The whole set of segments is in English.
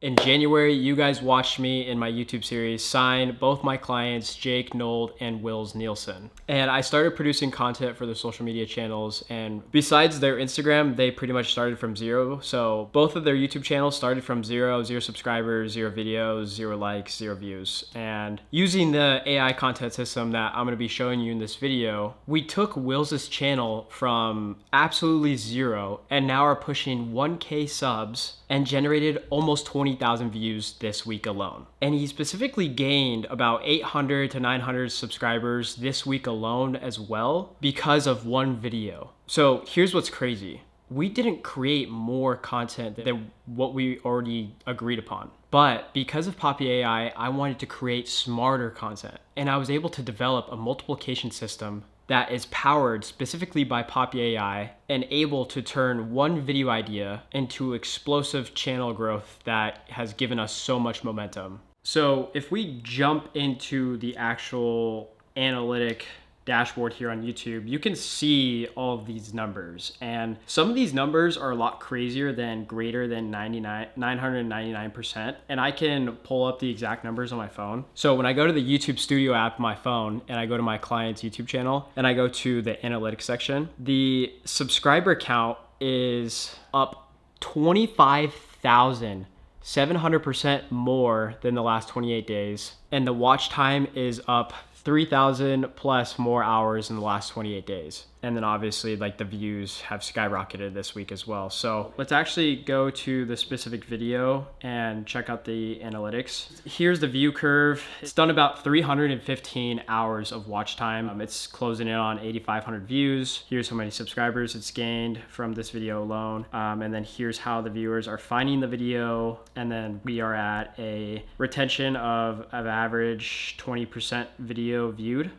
In January, you guys watched me in my YouTube series sign both my clients, Jake Nold and Wills Nielsen. And I started producing content for their social media channels. And besides their Instagram, they pretty much started from zero. So both of their YouTube channels started from zero subscribers, 0 videos, 0 likes, 0 views. And using the AI content system that I'm gonna be showing you in this video, we took Wills' channel from absolutely 0 and now are pushing 1K subs and generated almost 20,000 views this week alone. And he specifically gained about 800 to 900 subscribers this week alone as well because of one video. So here's what's crazy. We didn't create more content than what we already agreed upon. But because of Poppy AI, I wanted to create smarter content. And I was able to develop a multiplication system that is powered specifically by Poppy AI and able to turn one video idea into explosive channel growth that has given us so much momentum. So if we jump into the actual analytic dashboard here on YouTube, you can see all of these numbers. And some of these numbers are a lot crazier than greater than 999%. And I can pull up the exact numbers on my phone. So when I go to the YouTube Studio app on my phone and I go to my client's YouTube channel and I go to the analytics section, the subscriber count is up 25,700% more than the last 28 days. And the watch time is up 3,000 plus more hours in the last 28 days. And then obviously like the views have skyrocketed this week as well. So let's actually go to the specific video and check out the analytics. Here's the view curve. It's done about 315 hours of watch time. It's closing in on 8,500 views. Here's how many subscribers it's gained from this video alone. And then here's how the viewers are finding the video. And then we are at a retention of average 20% video viewed.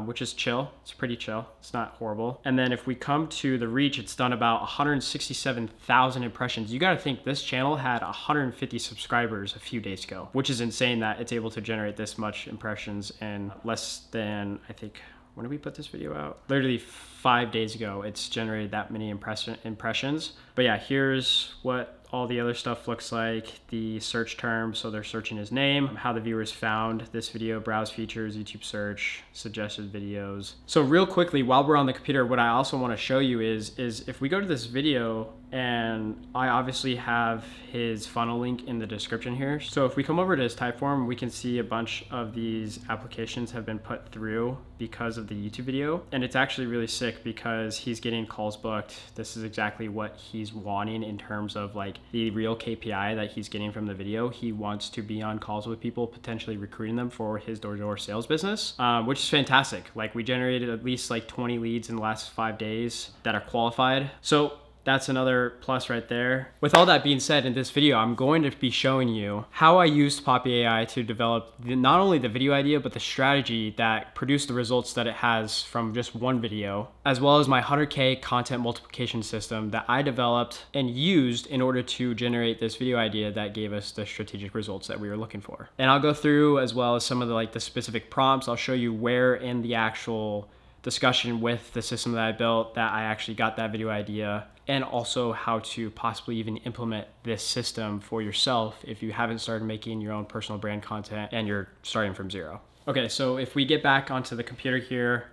Which is chill. It's pretty chill. It's not horrible. And then if we come to the reach, it's done about 167,000 impressions. You gotta think this channel had 150 subscribers a few days ago, which is insane that it's able to generate this much impressions in less than, I think, when did we put this video out? Literally 5 days ago, it's generated that many impressions. But yeah, here's what all the other stuff looks like, the search terms, so they're searching his name, how the viewers found this video, browse features, YouTube search, suggested videos. So real quickly, while we're on the computer, what I also want to show you is if we go to this video, and I obviously have his funnel link in the description here. So if we come over to his Typeform, we can see a bunch of these applications have been put through because of the YouTube video. And it's actually really sick because he's getting calls booked. This is exactly what he's wanting in terms of like the real KPI that he's getting from the video. He wants to be on calls with people, potentially recruiting them for his door-to-door sales business, which is fantastic. Like we generated at least like 20 leads in the last 5 days that are qualified. So that's another plus right there. With all that being said, in this video, I'm going to be showing you how I used Poppy AI to develop not only the video idea, but the strategy that produced the results that it has from just one video, as well as my 100K content multiplication system that I developed and used in order to generate this video idea that gave us the strategic results that we were looking for. And I'll go through as well as some of the specific prompts. I'll show you where in the actual discussion with the system that I built that I actually got that video idea, and also how to possibly even implement this system for yourself if you haven't started making your own personal brand content and you're starting from zero. Okay, so if we get back onto the computer here,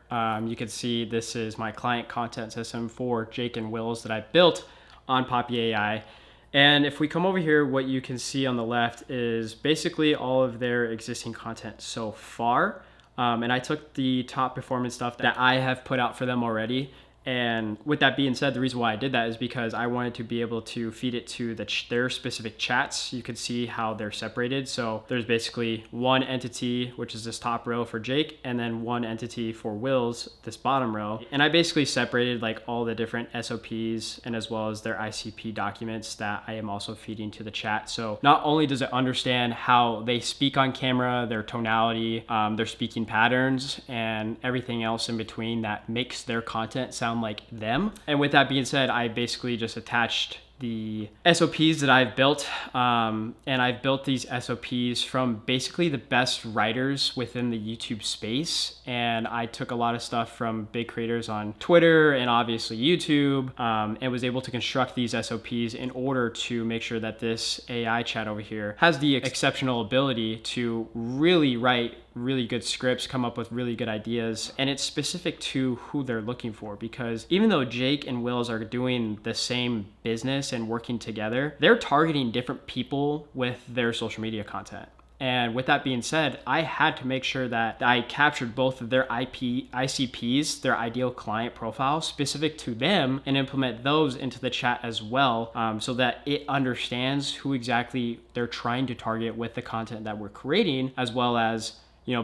you can see this is my client content system for Jake and Wills that I built on Poppy AI. And if we come over here, what you can see on the left is basically all of their existing content so far. And I took the top performance stuff that I have put out for them already. And with that being said, the reason why I did that is because I wanted to be able to feed it to their specific chats. You can see how they're separated. So there's basically one entity, which is this top row for Jake, and then one entity for Wills, this bottom row. And I basically separated like all the different SOPs and as well as their ICP documents that I am also feeding to the chat. So not only does it understand how they speak on camera, their tonality, their speaking patterns, and everything else in between that makes their content sound like them. And with that being said, I basically just attached the SOPs that I've built. And I've built these SOPs from basically the best writers within the YouTube space. And I took a lot of stuff from big creators on Twitter and obviously YouTube, and was able to construct these SOPs in order to make sure that this AI chat over here has the exceptional ability to really write really good scripts, come up with really good ideas, and it's specific to who they're looking for. Because even though Jake and Wills are doing the same business and working together, they're targeting different people with their social media content. And with that being said, I had to make sure that I captured both of their ICPs, their ideal client profiles, specific to them, and implement those into the chat as well, so that it understands who exactly they're trying to target with the content that we're creating, as well as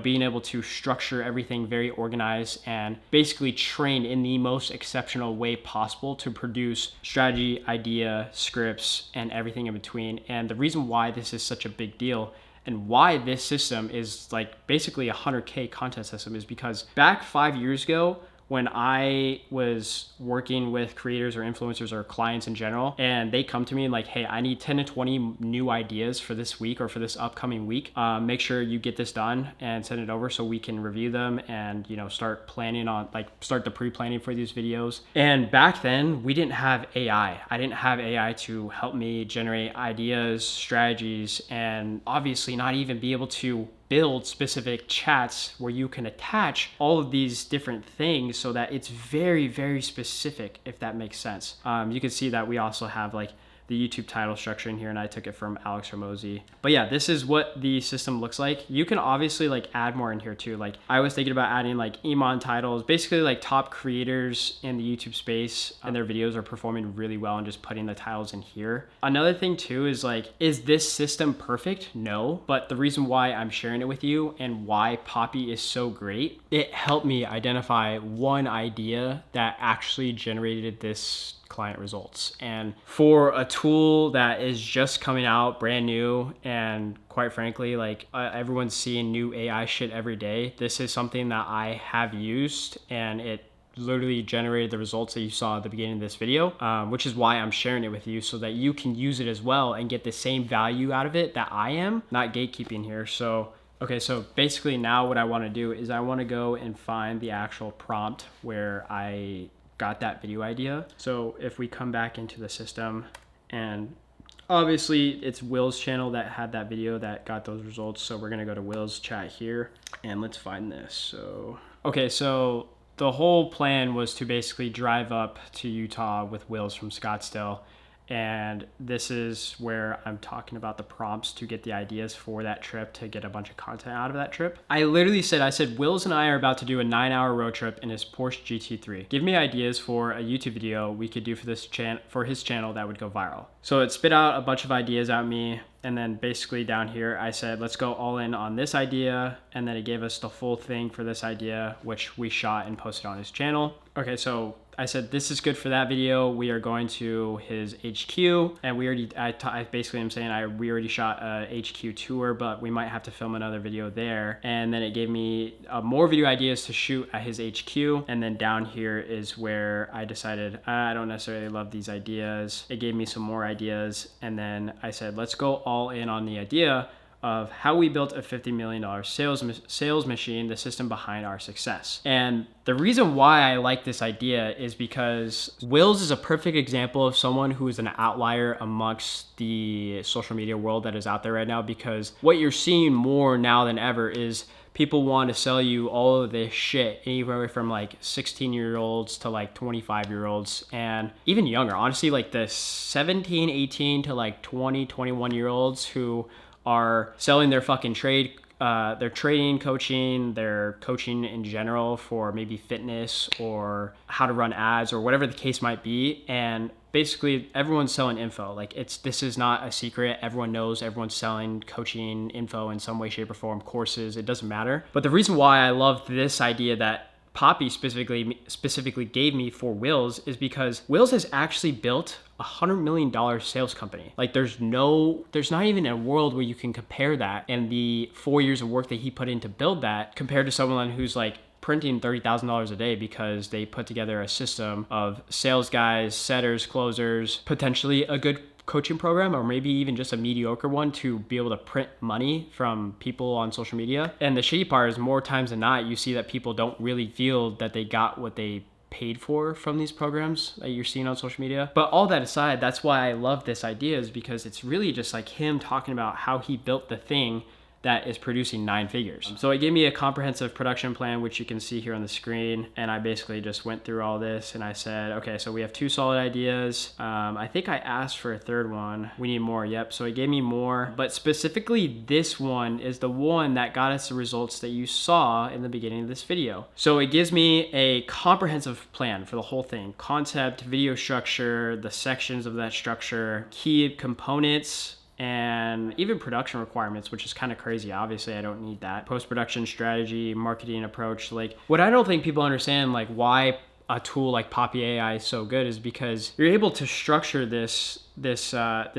being able to structure everything very organized and basically train in the most exceptional way possible to produce strategy, idea, scripts, and everything in between. And the reason why this is such a big deal and why this system is like basically a 100K content system is because back 5 years ago, when I was working with creators or influencers or clients in general, and they come to me and like, hey, I need 10 to 20 new ideas for this week or for this upcoming week. Make sure you get this done and send it over so we can review them and, start planning on, start the pre-planning for these videos. And back then we didn't have AI. I didn't have AI to help me generate ideas, strategies, and obviously not even be able to build specific chats where you can attach all of these different things so that it's very, very specific, if that makes sense. You can see that we also have like the YouTube title structure in here, and I took it from Alex Hormozi. But yeah, this is what the system looks like. You can obviously like add more in here too. Like I was thinking about adding like Iman titles, basically like top creators in the YouTube space and their videos are performing really well, and just putting the titles in here. Another thing too is like, is this system perfect? No, but the reason why I'm sharing it with you and why Poppy is so great, it helped me identify one idea that actually generated this client results. And for a tool that is just coming out brand new, and quite frankly, like everyone's seeing new AI shit every day, this is something that I have used, and it literally generated the results that you saw at the beginning of this video, which is why I'm sharing it with you so that you can use it as well and get the same value out of it that I am, not gatekeeping here. So okay, so basically now what I want to do is I want to go and find the actual prompt where I got that video idea. So if we come back into the system, and obviously it's Will's channel that had that video that got those results. So we're gonna go to Will's chat here and let's find this. So, okay, so the whole plan was to basically drive up to Utah with Will's from Scottsdale. And this is where I'm talking about the prompts to get the ideas for that trip, to get a bunch of content out of that trip. I literally said, Wills and I are about to do a 9-hour road trip in his Porsche GT3. Give me ideas for a YouTube video we could do for his channel that would go viral. So it spit out a bunch of ideas at me. And then basically down here, I said, let's go all in on this idea. And then it gave us the full thing for this idea, which we shot and posted on his channel. Okay, so I said, this is good for that video. We are going to his HQ, and we already shot a HQ tour, but we might have to film another video there. And then it gave me more video ideas to shoot at his HQ. And then down here is where I decided, I don't necessarily love these ideas. It gave me some more ideas. And then I said, let's go all in on the idea of how we built a $50 million sales machine, the system behind our success. And the reason why I like this idea is because Wills is a perfect example of someone who is an outlier amongst the social media world that is out there right now, because what you're seeing more now than ever is people want to sell you all of this shit, anywhere from like 16-year-olds to like 25-year-olds and even younger. Honestly, like the 17, 18 to like 20, 21-year-olds who are selling their fucking trade, their trading, coaching, their coaching in general for maybe fitness or how to run ads or whatever the case might be. And basically everyone's selling info. Like this is not a secret. Everyone knows everyone's selling coaching info in some way, shape or form, courses, it doesn't matter. But the reason why I love this idea that Poppy specifically gave me for Wills is because Wills has actually built a $100 million sales company. Like there's not even a world where you can compare that and the 4 years of work that he put in to build that compared to someone who's like printing $30,000 a day because they put together a system of sales guys, setters, closers, potentially a good coaching program, or maybe even just a mediocre one, to be able to print money from people on social media. And the shitty part is, more times than not, you see that people don't really feel that they got what they paid for from these programs that you're seeing on social media. But all that aside, that's why I love this idea, is because it's really just like him talking about how he built the thing that is producing 9 figures. So it gave me a comprehensive production plan, which you can see here on the screen. And I basically just went through all this and I said, okay, so we have 2 solid ideas. I think I asked for a third one. We need more. Yep. So it gave me more, but specifically this one is the one that got us the results that you saw in the beginning of this video. So it gives me a comprehensive plan for the whole thing: concept, video structure, the sections of that structure, key components, and even production requirements, which is kind of crazy. Obviously, I don't need that. Post-production strategy, marketing approach. Like, what I don't think people understand, like why a tool like Poppy AI is so good, is because you're able to structure this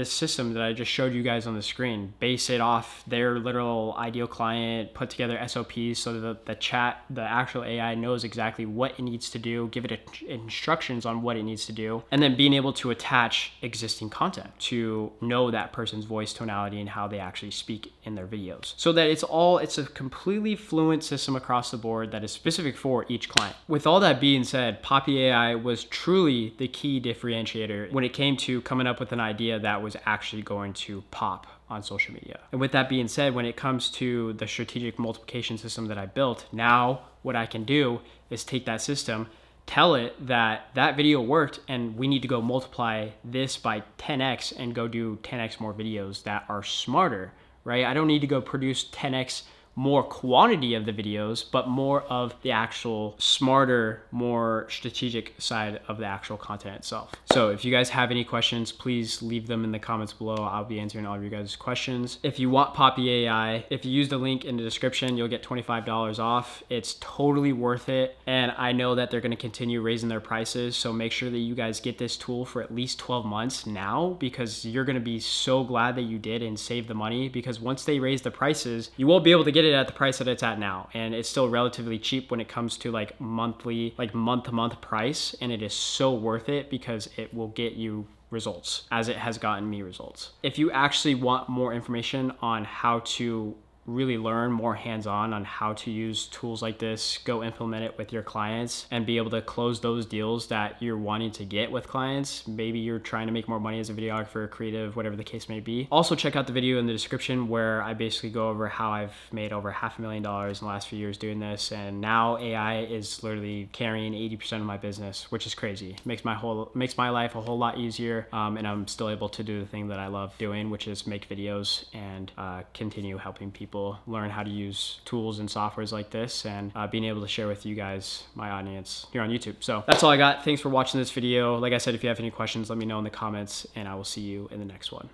system that I just showed you guys on the screen, base it off their literal ideal client, put together SOPs so that the actual AI knows exactly what it needs to do, give it instructions on what it needs to do, and then being able to attach existing content to know that person's voice tonality and how they actually speak in their videos, so that it's a completely fluent system across the board that is specific for each client. With all that being said, Poppy AI was truly the key differentiator when it came to coming up with an idea that was actually going to pop on social media. And with that being said, when it comes to the strategic multiplication system that I built, now what I can do is take that system, tell it that video worked and we need to go multiply this by 10x and go do 10x more videos that are smarter, right? I don't need to go produce 10x more quantity of the videos, but more of the actual smarter, more strategic side of the actual content itself. So if you guys have any questions, please leave them in the comments below. I'll be answering all of your guys' questions. If you want Poppy AI, if you use the link in the description, you'll get $25 off. It's totally worth it. And I know that they're going to continue raising their prices. So make sure that you guys get this tool for at least 12 months now, because you're going to be so glad that you did and save the money, because once they raise the prices, you won't be able to get it at the price that it's at now. And it's still relatively cheap when it comes to like monthly, like month-to-month price. And it is so worth it because it will get you results, as it has gotten me results. If you actually want more information on how to really learn more hands-on on how to use tools like this, go implement it with your clients and be able to close those deals that you're wanting to get with clients. Maybe you're trying to make more money as a videographer, creative, whatever the case may be. Also check out the video in the description where I basically go over how I've made over $500,000 in the last few years doing this, and now AI is literally carrying 80% of my business, which is crazy. Makes my life a whole lot easier, and I'm still able to do the thing that I love doing, which is make videos and continue helping people learn how to use tools and softwares like this, and being able to share with you guys, my audience, here on YouTube. So that's all I got. Thanks for watching this video. Like I said, if you have any questions, let me know in the comments, and I will see you in the next one.